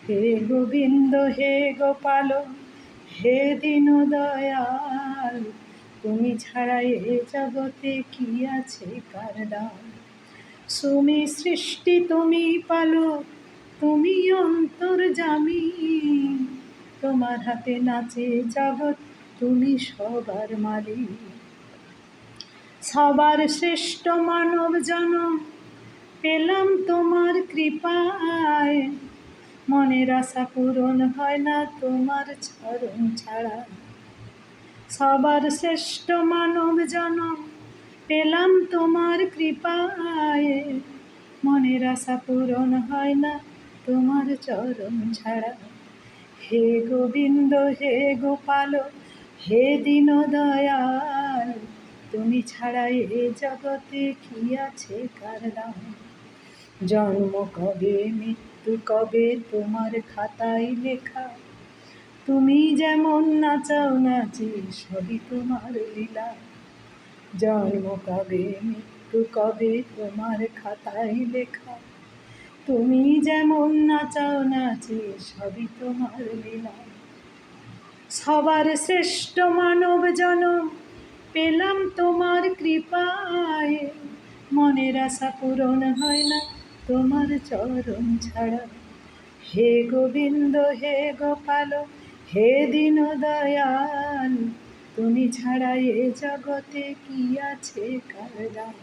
হে গোবিন্দ হে গোপাল হে দীন দয়াল, তুমি ছাড়া এ জগতে কি আছে কার দাম। তুমি সৃষ্টি তুমি পালক তুমি অন্তর্যামী, তোমার হাতে নাচে জগৎ তুমি সবার মালিক। সবার শ্রেষ্ঠ মানব জনম পেলাম তোমার কৃপায়, মনের আশা পূরণ হয় না তোমার চরণ ছাড়া। সবার শ্রেষ্ঠ মানব জনম পেলাম তোমার কৃপায়, মনের আশা পূরণ হয় না তোমার চরণ ছাড়া। হে গোবিন্দ হে গোপাল হে দীন দয়াল, তুমি ছাড়া এ জগতে কি আছে কার দাম। জন্ম কবে মৃত্যু কবে তোমার খাতায় লেখা, তুমি যেমন নাচাও নাচি সবই তোমার লীলা। জন্ম কবে মৃত্যু কবে তোমার খাতায় লেখা, তুমি যেমন নাচাও নাচি সবই তোমার লীলা। সবার শ্রেষ্ঠ মানব জনম পেলাম তোমার কৃপায়, মনের আশা পূরণ হয় না তোমার চরণ ছাড়া। হে গোবিন্দ হে গোপাল হে দীন দয়াল, তুমি ছাড়া এ জগতে কি আছে কার দাম।